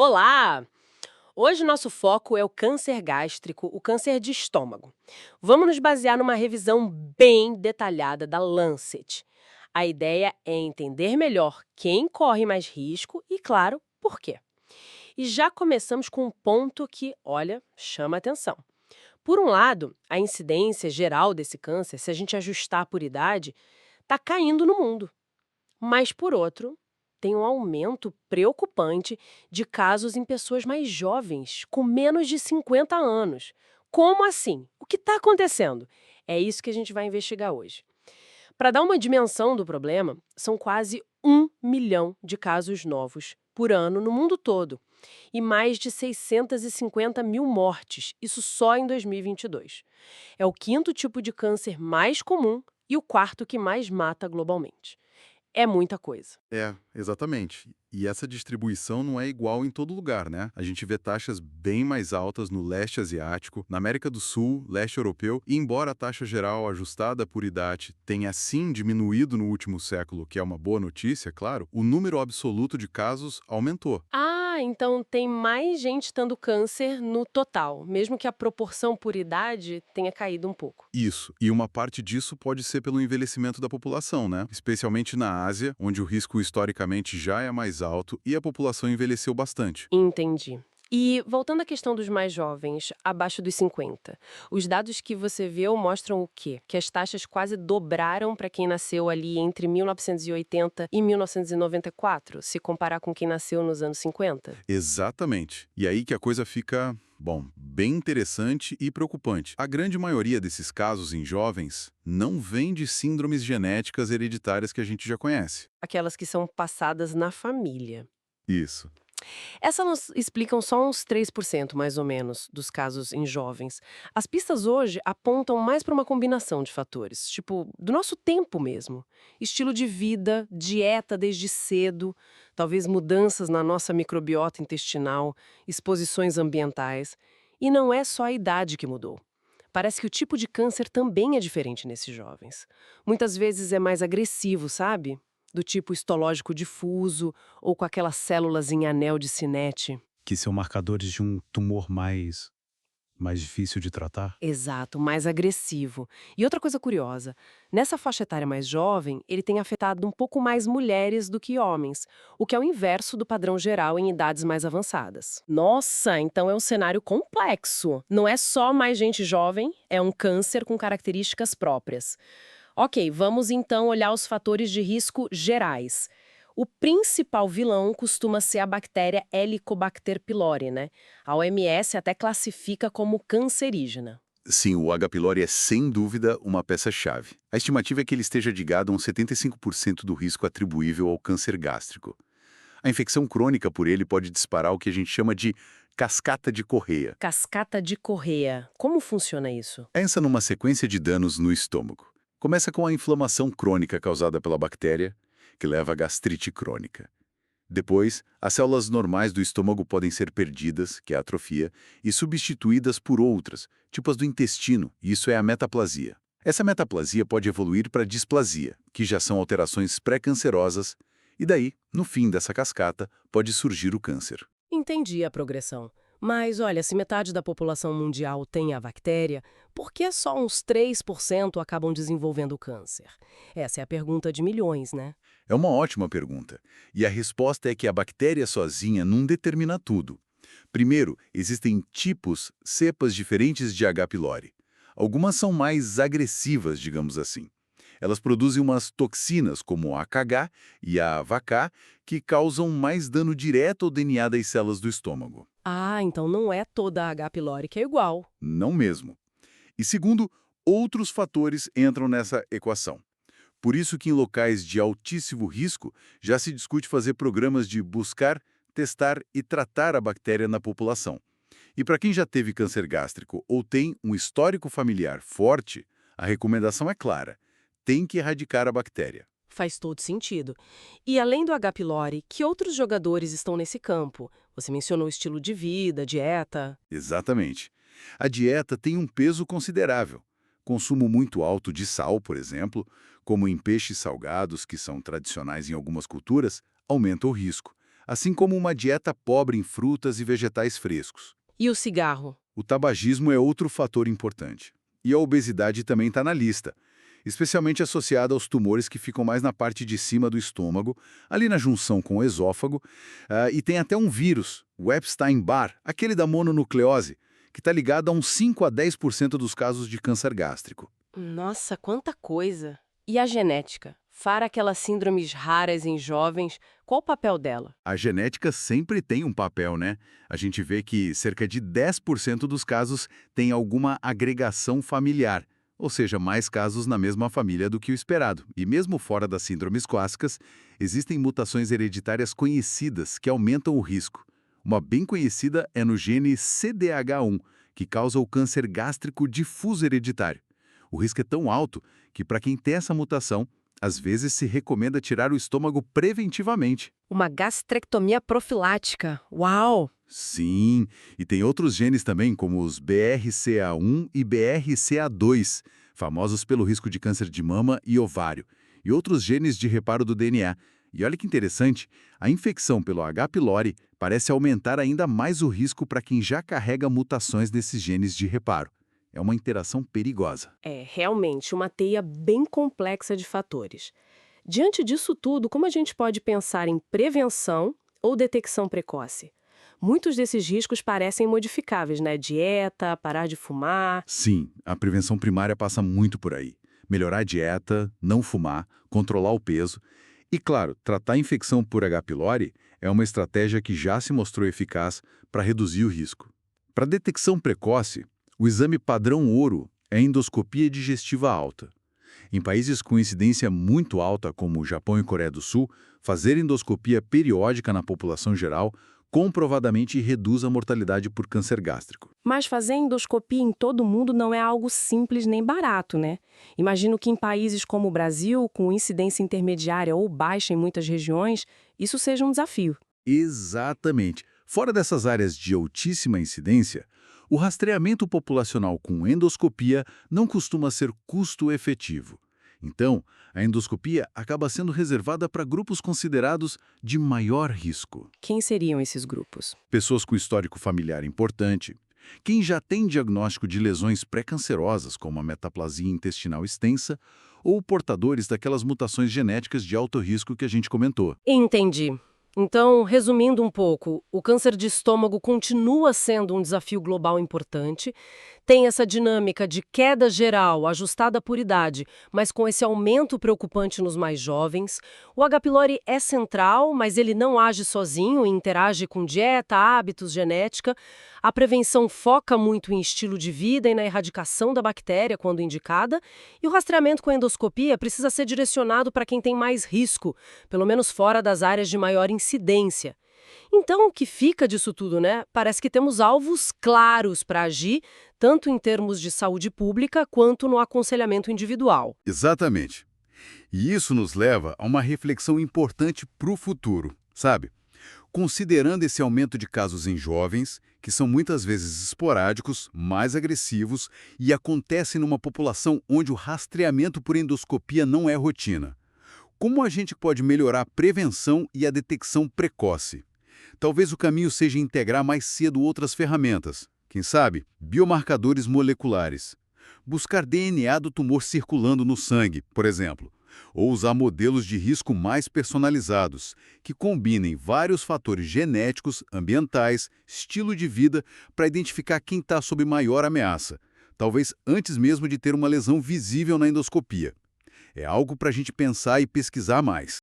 Olá! Hoje nosso foco é o câncer gástrico, o câncer de estômago. Vamos nos basear numa revisão bem detalhada da Lancet. A ideia é entender melhor quem corre mais risco e, claro, por quê. E já começamos com um ponto que, olha, chama atenção. Por um lado, a incidência geral desse câncer, se a gente ajustar por idade, está caindo no mundo. Mas, por outro, tem um aumento preocupante de casos em pessoas mais jovens, com menos de 50 anos. Como assim? O que está acontecendo? É isso que a gente vai investigar hoje. Para dar uma dimensão do problema, são quase 1 milhão de casos novos por ano no mundo todo e mais de 650 mil mortes, isso só em 2022. É o quinto tipo de câncer mais comum e o quarto que mais mata globalmente. É muita coisa. É, exatamente. E essa distribuição não é igual em todo lugar, né? A gente vê taxas bem mais altas no leste asiático, na América do Sul, leste europeu, e embora a taxa geral ajustada por idade tenha sim diminuído no último século, que é uma boa notícia, claro, o número absoluto de casos aumentou. Ah, então tem mais gente tendo câncer no total, mesmo que a proporção por idade tenha caído um pouco. Isso, e uma parte disso pode ser pelo envelhecimento da população, né? Especialmente na Ásia, onde o risco historicamente já é mais alto e a população envelheceu bastante. Entendi. E voltando à questão dos mais jovens, abaixo dos 50, os dados que você viu mostram o quê? Que as taxas quase dobraram para quem nasceu ali entre 1980 e 1994, se comparar com quem nasceu nos anos 50? Exatamente. E aí que a coisa fica, bom, bem interessante e preocupante. A grande maioria desses casos em jovens não vem de síndromes genéticas hereditárias que a gente já conhece. Aquelas que são passadas na família. Isso. Essas nos explicam só uns 3% mais ou menos dos casos em jovens. As pistas hoje apontam mais para uma combinação de fatores, tipo, do nosso tempo mesmo. Estilo de vida, dieta desde cedo, talvez mudanças na nossa microbiota intestinal, exposições ambientais. E não é só a idade que mudou. Parece que o tipo de câncer também é diferente nesses jovens. Muitas vezes é mais agressivo, sabe? Do tipo histológico difuso ou com aquelas células em anel de Cinete. Que são marcadores de um tumor mais difícil de tratar? Exato, mais agressivo. E outra coisa curiosa, nessa faixa etária mais jovem, ele tem afetado um pouco mais mulheres do que homens, o que é o inverso do padrão geral em idades mais avançadas. Nossa, então é um cenário complexo. Não é só mais gente jovem, é um câncer com características próprias. Ok, vamos então olhar os fatores de risco gerais. O principal vilão costuma ser a bactéria Helicobacter pylori, né? A OMS até classifica como cancerígena. Sim, o H. pylori é sem dúvida uma peça-chave. A estimativa é que ele esteja ligado a uns 75% do risco atribuível ao câncer gástrico. A infecção crônica por ele pode disparar o que a gente chama de cascata de Correia. Cascata de Correia. Como funciona isso? Pensa numa sequência de danos no estômago. Começa com a inflamação crônica causada pela bactéria, que leva à gastrite crônica. Depois, as células normais do estômago podem ser perdidas, que é a atrofia, e substituídas por outras, tipo as do intestino, e isso é a metaplasia. Essa metaplasia pode evoluir para displasia, que já são alterações pré-cancerosas, e daí, no fim dessa cascata, pode surgir o câncer. Entendi a progressão. Mas olha, se metade da população mundial tem a bactéria, por que só uns 3% acabam desenvolvendo câncer? Essa é a pergunta de milhões, né? É uma ótima pergunta. E a resposta é que a bactéria sozinha não determina tudo. Primeiro, existem tipos, cepas diferentes de H. pylori. Algumas são mais agressivas, digamos assim. Elas produzem umas toxinas, como a AKH e a AVK, que causam mais dano direto ao DNA das células do estômago. Ah, então não é toda a H. pylori que é igual. Não mesmo. E segundo, outros fatores entram nessa equação. Por isso que em locais de altíssimo risco já se discute fazer programas de buscar, testar e tratar a bactéria na população. E para quem já teve câncer gástrico ou tem um histórico familiar forte, a recomendação é clara: tem que erradicar a bactéria. Faz todo sentido. E além do H. pylori, que outros jogadores estão nesse campo? Você mencionou estilo de vida, dieta. Exatamente. A dieta tem um peso considerável. Consumo muito alto de sal, por exemplo, como em peixes salgados, que são tradicionais em algumas culturas, aumenta o risco. assim como uma dieta pobre em frutas e vegetais frescos. E o cigarro? O tabagismo é outro fator importante. E a obesidade também está na lista, especialmente associada aos tumores que ficam mais na parte de cima do estômago, ali na junção com o esôfago, e tem até um vírus, o Epstein-Barr, aquele da mononucleose, que está ligado a uns 5 a 10% dos casos de câncer gástrico. Nossa, quanta coisa! E a genética? Fora aquelas síndromes raras em jovens, qual o papel dela? A genética sempre tem um papel, né? A gente vê que cerca de 10% dos casos tem alguma agregação familiar, ou seja, mais casos na mesma família do que o esperado. E mesmo fora das síndromes clássicas, existem mutações hereditárias conhecidas que aumentam o risco. Uma bem conhecida é no gene CDH1, que causa o câncer gástrico difuso hereditário. O risco é tão alto que, para quem tem essa mutação, às vezes se recomenda tirar o estômago preventivamente. Uma gastrectomia profilática. Uau! Sim, e tem outros genes também, como os BRCA1 e BRCA2, famosos pelo risco de câncer de mama e ovário, e outros genes de reparo do DNA. E olha que interessante, a infecção pelo H. pylori parece aumentar ainda mais o risco para quem já carrega mutações desses genes de reparo. É uma interação perigosa. É realmente uma teia bem complexa de fatores. Diante disso tudo, como a gente pode pensar em prevenção ou detecção precoce? Muitos desses riscos parecem modificáveis, né? Dieta, parar de fumar. Sim, a prevenção primária passa muito por aí. Melhorar a dieta, não fumar, controlar o peso. E, claro, tratar a infecção por H. pylori é uma estratégia que já se mostrou eficaz para reduzir o risco. Para detecção precoce, o exame padrão ouro é a endoscopia digestiva alta. Em países com incidência muito alta, como o Japão e Coreia do Sul, fazer endoscopia periódica na população geral comprovadamente reduz a mortalidade por câncer gástrico. Mas fazer endoscopia em todo mundo não é algo simples nem barato, né? Imagino que em países como o Brasil, com incidência intermediária ou baixa em muitas regiões, isso seja um desafio. Exatamente. Fora dessas áreas de altíssima incidência, o rastreamento populacional com endoscopia não costuma ser custo-efetivo. Então, a endoscopia acaba sendo reservada para grupos considerados de maior risco. Quem seriam esses grupos? Pessoas com histórico familiar importante, quem já tem diagnóstico de lesões pré-cancerosas, como a metaplasia intestinal extensa, ou portadores daquelas mutações genéticas de alto risco que a gente comentou. Entendi. Então, resumindo um pouco, o câncer de estômago continua sendo um desafio global importante, tem essa dinâmica de queda geral ajustada por idade, mas com esse aumento preocupante nos mais jovens. O H. pylori é central, mas ele não age sozinho e interage com dieta, hábitos, genética. A prevenção foca muito em estilo de vida e na erradicação da bactéria quando indicada, e o rastreamento com endoscopia precisa ser direcionado para quem tem mais risco, pelo menos fora das áreas de maior incidência. Então, o que fica disso tudo, né? Parece que temos alvos claros para agir, tanto em termos de saúde pública quanto no aconselhamento individual. Exatamente. E isso nos leva a uma reflexão importante para o futuro, sabe? Considerando esse aumento de casos em jovens, que são muitas vezes esporádicos, mais agressivos e acontecem numa população onde o rastreamento por endoscopia não é rotina. Como a gente pode melhorar a prevenção e a detecção precoce? Talvez o caminho seja integrar mais cedo outras ferramentas. Quem sabe, biomarcadores moleculares. Buscar DNA do tumor circulando no sangue, por exemplo. Ou usar modelos de risco mais personalizados, que combinem vários fatores genéticos, ambientais, estilo de vida, para identificar quem está sob maior ameaça. Talvez antes mesmo de ter uma lesão visível na endoscopia. É algo para a gente pensar e pesquisar mais.